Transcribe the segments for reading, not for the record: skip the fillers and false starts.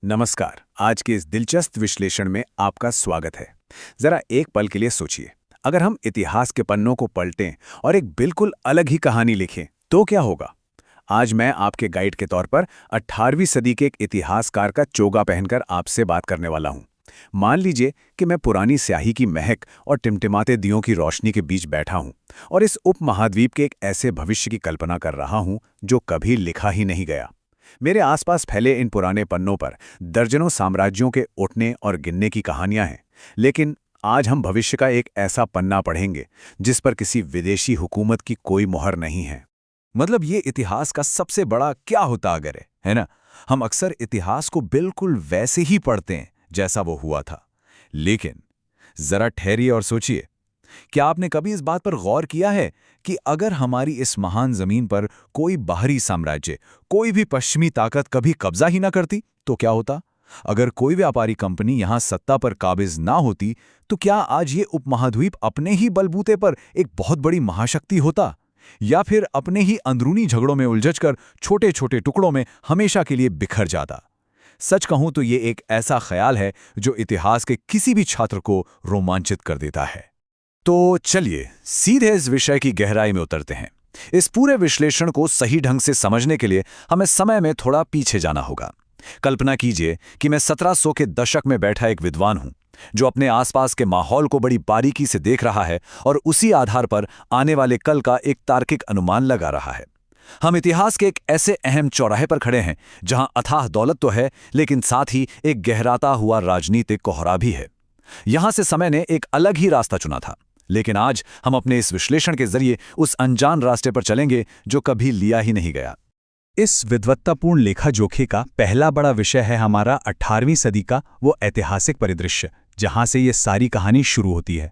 नमस्कार। आज के इस दिलचस्प विश्लेषण में आपका स्वागत है। जरा एक पल के लिए सोचिए, अगर हम इतिहास के पन्नों को पलटें और एक बिल्कुल अलग ही कहानी लिखें तो क्या होगा। आज मैं आपके गाइड के तौर पर 18वीं सदी के एक इतिहासकार का चोगा पहनकर आपसे बात करने वाला हूं। मान लीजिए कि मैं पुरानी स्याही की महक और टिमटिमाते दियों की रोशनी के बीच बैठा हूं और इस उपमहाद्वीप के एक ऐसे भविष्य की कल्पना कर रहा हूं जो कभी लिखा ही नहीं गया। मेरे आसपास फैले इन पुराने पन्नों पर दर्जनों साम्राज्यों के उठने और गिरने की कहानियां हैं, लेकिन आज हम भविष्य का एक ऐसा पन्ना पढ़ेंगे जिस पर किसी विदेशी हुकूमत की कोई मुहर नहीं है। मतलब ये इतिहास का सबसे बड़ा क्या होता अगर है ना। हम अक्सर इतिहास को बिल्कुल वैसे ही पढ़ते हैं जैसा वो हुआ था, लेकिन जरा ठहरिए और सोचिए, क्या आपने कभी इस बात पर गौर किया है कि अगर हमारी इस महान जमीन पर कोई बाहरी साम्राज्य, कोई भी पश्चिमी ताकत कभी कब्जा ही ना करती तो क्या होता। अगर कोई व्यापारी कंपनी यहां सत्ता पर काबिज ना होती तो क्या आज ये उपमहाद्वीप अपने ही बलबूते पर एक बहुत बड़ी महाशक्ति होता, या फिर अपने ही अंदरूनी झगड़ों में उलझकर छोटे छोटे टुकड़ों में हमेशा के लिए बिखर जाता। सच कहूं तो ये एक ऐसा ख्याल है जो इतिहास के किसी भी छात्र को रोमांचित कर देता है। तो चलिए सीधे इस विषय की गहराई में उतरते हैं। इस पूरे विश्लेषण को सही ढंग से समझने के लिए हमें समय में थोड़ा पीछे जाना होगा। कल्पना कीजिए कि मैं 1700 के दशक में बैठा एक विद्वान हूं जो अपने आसपास के माहौल को बड़ी बारीकी से देख रहा है और उसी आधार पर आने वाले कल का एक तार्किक अनुमान लगा रहा है। हम इतिहास के एक ऐसे अहम चौराहे पर खड़े हैं जहां अथाह दौलत तो है, लेकिन साथ ही एक गहराता हुआ राजनीतिक कोहरा भी है। यहां से समय ने एक अलग ही रास्ता चुना था, लेकिन आज हम अपने इस विश्लेषण के जरिए उस अनजान रास्ते पर चलेंगे जो कभी लिया ही नहीं गया। इस विद्वत्तापूर्ण लेखा जोखे का पहला बड़ा विषय है हमारा 18वीं सदी का वो ऐतिहासिक परिदृश्य जहां से ये सारी कहानी शुरू होती है।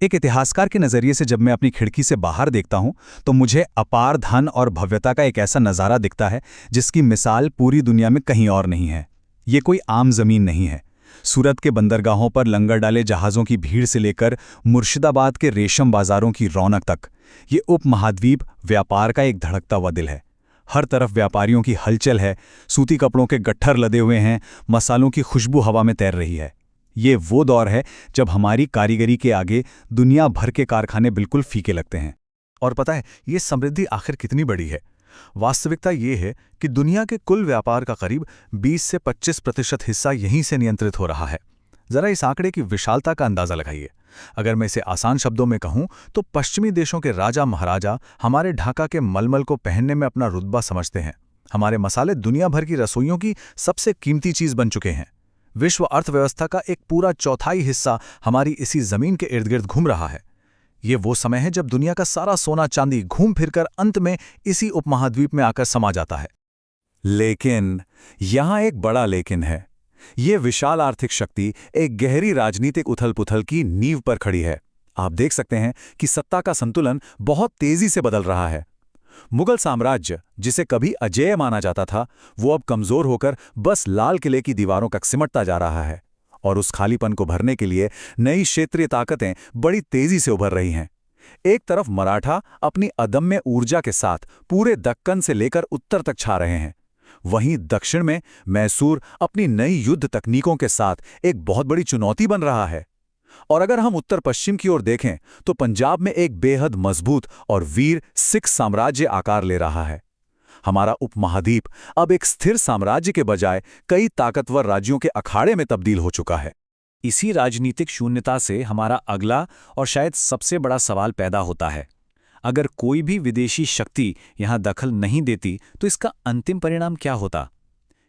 एक इतिहासकार के नज़रिए से जब मैं अपनी खिड़की से बाहर देखता हूं तो मुझे अपार धन और भव्यता का एक ऐसा नज़ारा दिखता है जिसकी मिसाल पूरी दुनिया में कहीं और नहीं है। ये कोई आम ज़मीन नहीं है। सूरत के बंदरगाहों पर लंगर डाले जहाज़ों की भीड़ से लेकर मुर्शिदाबाद के रेशम बाजारों की रौनक तक, ये उपमहाद्वीप व्यापार का एक धड़कता हुआ दिल है। हर तरफ व्यापारियों की हलचल है, सूती कपड़ों के गट्ठर लदे हुए हैं, मसालों की खुशबू हवा में तैर रही है। ये वो दौर है जब हमारी कारीगरी के आगे दुनिया भर के कारखाने बिल्कुल फीके लगते हैं। और पता है ये समृद्धि आखिर कितनी बड़ी है। वास्तविकता ये है कि दुनिया के कुल व्यापार का करीब 20 से 25% हिस्सा यहीं से नियंत्रित हो रहा है। जरा इस आंकड़े की विशालता का अंदाजा लगाइए। अगर मैं इसे आसान शब्दों में कहूं तो पश्चिमी देशों के राजा महाराजा हमारे ढाका के मलमल को पहनने में अपना रुतबा समझते हैं। हमारे मसाले दुनिया भर की रसोइयों की सबसे कीमती चीज बन चुके हैं। विश्व अर्थव्यवस्था का एक पूरा चौथाई हिस्सा हमारी इसी जमीन के इर्द गिर्द घूम रहा है। ये वो समय है जब दुनिया का सारा सोना चांदी घूम फिरकर अंत में इसी उपमहाद्वीप में आकर समा जाता है। लेकिन यहां एक बड़ा लेकिन है। ये विशाल आर्थिक शक्ति एक गहरी राजनीतिक उथल-पुथल की नींव पर खड़ी है। आप देख सकते हैं कि सत्ता का संतुलन बहुत तेजी से बदल रहा है। मुगल साम्राज्य, जिसे कभी अजेय माना जाता था, वो अब कमजोर होकर बस लाल किले की दीवारों तक सिमटता जा रहा है। और उस खालीपन को भरने के लिए नई क्षेत्रीय ताकतें बड़ी तेजी से उभर रही हैं। एक तरफ मराठा अपनी अदम्य ऊर्जा के साथ पूरे दक्कन से लेकर उत्तर तक छा रहे हैं। वहीं दक्षिण में मैसूर अपनी नई युद्ध तकनीकों के साथ एक बहुत बड़ी चुनौती बन रहा है। और अगर हम उत्तर पश्चिम की ओर देखें तो पंजाब में एक बेहद मजबूत और वीर सिख साम्राज्य आकार ले रहा है। हमारा उपमहाद्वीप अब एक स्थिर साम्राज्य के बजाय कई ताकतवर राज्यों के अखाड़े में तब्दील हो चुका है। इसी राजनीतिक शून्यता से हमारा अगला और शायद सबसे बड़ा सवाल पैदा होता है। अगर कोई भी विदेशी शक्ति यहां दखल नहीं देती तो इसका अंतिम परिणाम क्या होता।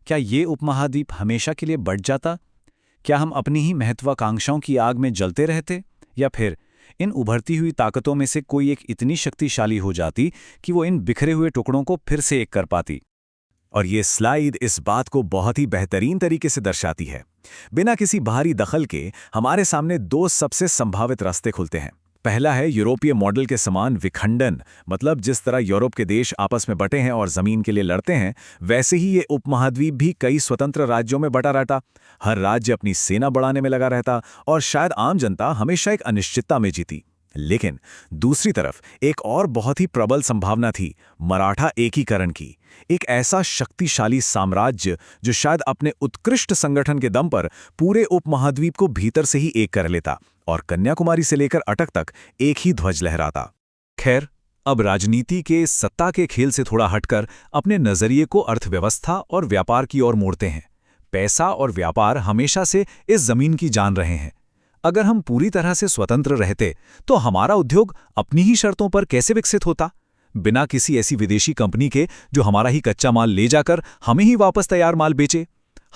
क्या ये उपमहाद्वीप हमेशा के लिए बढ़ जाता? क्या हम अपनी ही महत्वाकांक्षाओं की आग में जलते रहते, या फिर इन उभरती हुई ताकतों में से कोई एक इतनी शक्तिशाली हो जाती कि वो इन बिखरे हुए टुकड़ों को फिर से एक कर पाती। और ये स्लाइड इस बात को बहुत ही बेहतरीन तरीके से दर्शाती है। बिना किसी बाहरी दखल के हमारे सामने दो सबसे संभावित रास्ते खुलते हैं। पहला है यूरोपीय मॉडल के समान विखंडन, मतलब जिस तरह यूरोप के देश आपस में बटे हैं और जमीन के लिए लड़ते हैं, वैसे ही ये उपमहाद्वीप भी कई स्वतंत्र राज्यों में बटा रहता। हर राज्य अपनी सेना बढ़ाने में लगा रहता और शायद आम जनता हमेशा एक अनिश्चितता में जीती। लेकिन दूसरी तरफ एक और बहुत ही प्रबल संभावना थी, मराठा एकीकरण की। एक ऐसा शक्तिशाली साम्राज्य जो शायद अपने उत्कृष्ट संगठन के दम पर पूरे उपमहाद्वीप को भीतर से ही एक कर लेता और कन्याकुमारी से लेकर अटक तक एक ही ध्वज लहराता। खैर, अब राजनीति के सत्ता के खेल से थोड़ा हटकर अपने नजरिए को अर्थव्यवस्था और व्यापार की ओर मोड़ते हैं। पैसा और व्यापार हमेशा से इस जमीन की जान रहे हैं। अगर हम पूरी तरह से स्वतंत्र रहते तो हमारा उद्योग अपनी ही शर्तों पर कैसे विकसित होता, बिना किसी ऐसी विदेशी कंपनी के जो हमारा ही कच्चा माल ले जाकर हमें ही वापस तैयार माल बेचे।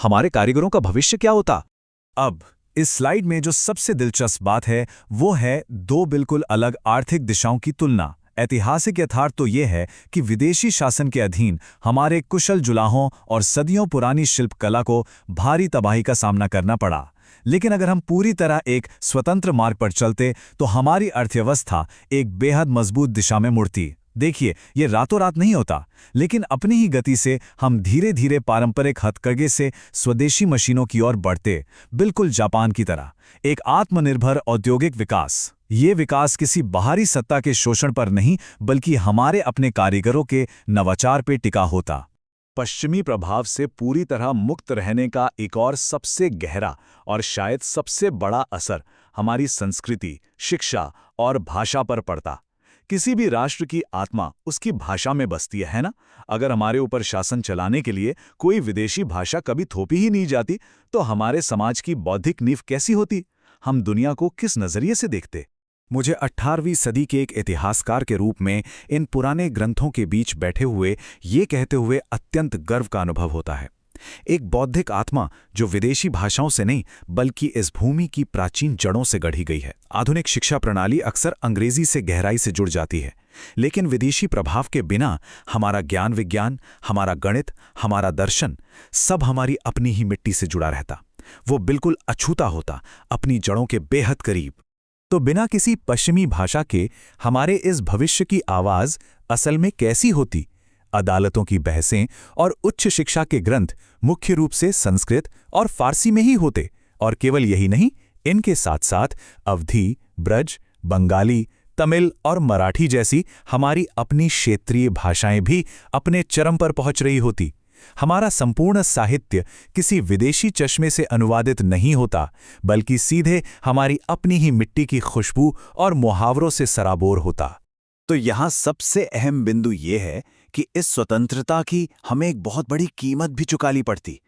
हमारे कारीगरों का भविष्य क्या होता? अब इस स्लाइड में जो सबसे दिलचस्प बात है वो है दो बिल्कुल अलग आर्थिक दिशाओं की तुलना। ऐतिहासिक यथार्थ तो ये है कि विदेशी शासन के अधीन हमारे कुशल जुलाहों और सदियों पुरानी शिल्पकला को भारी तबाही का सामना करना पड़ा। लेकिन अगर हम पूरी तरह एक स्वतंत्र मार्ग पर चलते तो हमारी अर्थव्यवस्था एक बेहद मजबूत दिशा में मुड़ती। देखिए, ये रातों रात नहीं होता, लेकिन अपनी ही गति से हम धीरे धीरे पारंपरिक हथकरघे से स्वदेशी मशीनों की ओर बढ़ते, बिल्कुल जापान की तरह। एक आत्मनिर्भर औद्योगिक विकास। ये विकास किसी बाहरी सत्ता के शोषण पर नहीं, बल्कि हमारे अपने कारीगरों के नवाचार पे टिका होता। पश्चिमी प्रभाव से पूरी तरह मुक्त रहने का एक और सबसे गहरा और शायद सबसे बड़ा असर हमारी संस्कृति, शिक्षा और भाषा पर पड़ता। किसी भी राष्ट्र की आत्मा उसकी भाषा में बसती है ना? अगर हमारे ऊपर शासन चलाने के लिए कोई विदेशी भाषा कभी थोपी ही नहीं जाती, तो हमारे समाज की बौद्धिक नींव कैसी होती? हम दुनिया को किस नजरिए से देखते? मुझे 18वीं सदी के एक इतिहासकार के रूप में इन पुराने ग्रंथों के बीच बैठे हुए ये कहते हुए अत्यंत गर्व का अनुभव होता है। एक बौद्धिक आत्मा जो विदेशी भाषाओं से नहीं बल्कि इस भूमि की प्राचीन जड़ों से गढ़ी गई है। आधुनिक शिक्षा प्रणाली अक्सर अंग्रेजी से गहराई से जुड़ जाती है, लेकिन विदेशी प्रभाव के बिना हमारा ज्ञान विज्ञान, हमारा गणित, हमारा दर्शन सब हमारी अपनी ही मिट्टी से जुड़ा रहता। वो बिल्कुल अछूता होता, अपनी जड़ों के बेहद करीब। तो बिना किसी पश्चिमी भाषा के हमारे इस भविष्य की आवाज असल में कैसी होती? अदालतों की बहसें और उच्च शिक्षा के ग्रंथ मुख्य रूप से संस्कृत और फारसी में ही होते, और केवल यही नहीं, इनके साथ साथ अवधी, ब्रज, बंगाली, तमिल और मराठी जैसी हमारी अपनी क्षेत्रीय भाषाएं भी अपने चरम पर पहुंच रही होती। हमारा संपूर्ण साहित्य किसी विदेशी चश्मे से अनुवादित नहीं होता, बल्कि सीधे हमारी अपनी ही मिट्टी की खुशबू और मुहावरों से सराबोर होता। तो यहाँ सबसे अहम बिंदु ये है कि इस स्वतंत्रता की हमें एक बहुत बड़ी कीमत भी चुकानी पड़ती।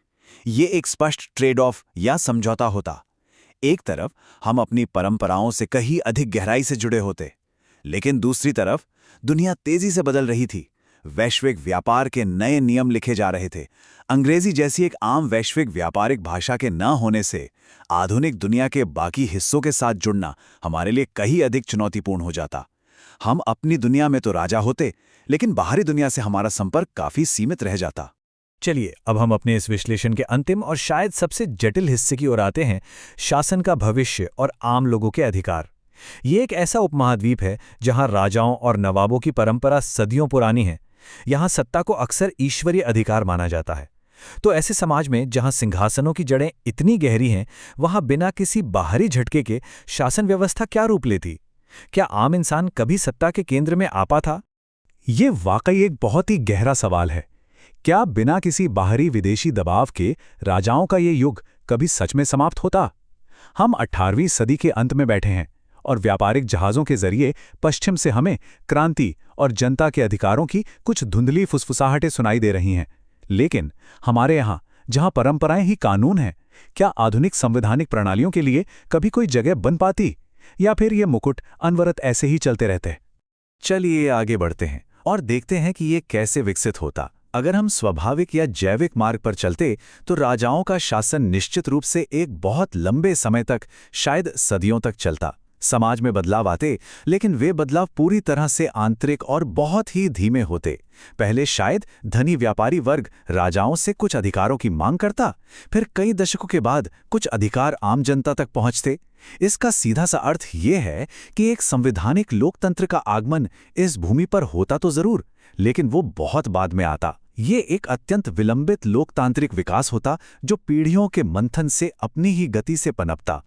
ये एक स्पष्ट ट्रेड ऑफ या समझौता होता। एक तरफ हम अपनी परंपराओं से कहीं अधिक गहराई से जुड़े होते, लेकिन दूसरी तरफ दुनिया तेजी से बदल रही थी। वैश्विक व्यापार के नए नियम लिखे जा रहे थे। अंग्रेजी जैसी एक आम वैश्विक व्यापारिक भाषा के न होने से आधुनिक दुनिया के बाकी हिस्सों के साथ जुड़ना हमारे लिए कहीं अधिक चुनौतीपूर्ण हो जाता। हम अपनी दुनिया में तो राजा होते, लेकिन बाहरी दुनिया से हमारा संपर्क काफी सीमित रह जाता। चलिए, अब हम अपने इस विश्लेषण के अंतिम और शायद सबसे जटिल हिस्से की ओर आते हैं, शासन का भविष्य और आम लोगों के अधिकार। ये एक ऐसा उपमहाद्वीप है जहां राजाओं और नवाबों की परंपरा सदियों पुरानी है। यहां सत्ता को अक्सर ईश्वरीय अधिकार माना जाता है। तो ऐसे समाज में जहां सिंहासनों की जड़ें इतनी गहरी हैं, वहां बिना किसी बाहरी झटके के शासन व्यवस्था क्या रूप लेती? क्या आम इंसान कभी सत्ता के केंद्र में आ पाता? ये वाकई एक बहुत ही गहरा सवाल है। क्या बिना किसी बाहरी विदेशी दबाव के राजाओं का ये युग कभी सच में समाप्त होता? हम 18वीं सदी के अंत में बैठे हैं और व्यापारिक जहाज़ों के जरिए पश्चिम से हमें क्रांति और जनता के अधिकारों की कुछ धुंधली फुसफुसाहटें सुनाई दे रही हैं। लेकिन हमारे यहाँ, जहाँ परंपराएं ही कानून हैं, क्या आधुनिक संवैधानिक प्रणालियों के लिए कभी कोई जगह बन पाती, या फिर ये मुकुट अनवरत ऐसे ही चलते रहते? चलिए आगे बढ़ते हैं और देखते हैं कि ये कैसे विकसित होता। अगर हम स्वाभाविक या जैविक मार्ग पर चलते तो राजाओं का शासन निश्चित रूप से एक बहुत लंबे समय तक, शायद सदियों तक चलता। समाज में बदलाव आते, लेकिन वे बदलाव पूरी तरह से आंतरिक और बहुत ही धीमे होते। पहले शायद धनी व्यापारी वर्ग राजाओं से कुछ अधिकारों की मांग करता, फिर कई दशकों के बाद कुछ अधिकार आम जनता तक पहुंचते। इसका सीधा सा अर्थ ये है कि एक संवैधानिक लोकतंत्र का आगमन इस भूमि पर होता तो जरूर, लेकिन वो बहुत बाद में आता। ये एक अत्यंत विलंबित लोकतांत्रिक विकास होता जो पीढ़ियों के मंथन से अपनी ही गति से पनपता।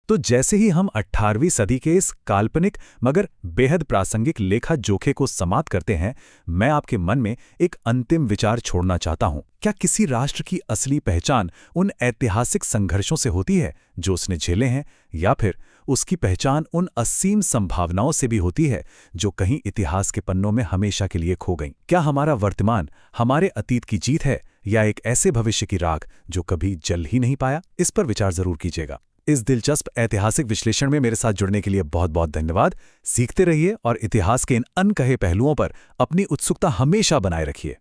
तो जैसे ही हम 18वीं सदी के इस काल्पनिक मगर बेहद प्रासंगिक लेखा जोखे को समाप्त करते हैं, मैं आपके मन में एक अंतिम विचार छोड़ना चाहता हूं। क्या किसी राष्ट्र की असली पहचान उन ऐतिहासिक संघर्षों से होती है जो उसने झेले हैं, या फिर उसकी पहचान उन असीम संभावनाओं से भी होती है जो कहीं इतिहास के पन्नों में हमेशा के लिए खो गईं? क्या हमारा वर्तमान हमारे अतीत की जीत है, या एक ऐसे भविष्य की राख जो कभी जल ही नहीं पाया? इस पर विचार जरूर कीजिएगा। इस दिलचस्प ऐतिहासिक विश्लेषण में मेरे साथ जुड़ने के लिए बहुत बहुत धन्यवाद। सीखते रहिए और इतिहास के इन अनकहे पहलुओं पर अपनी उत्सुकता हमेशा बनाए रखिए।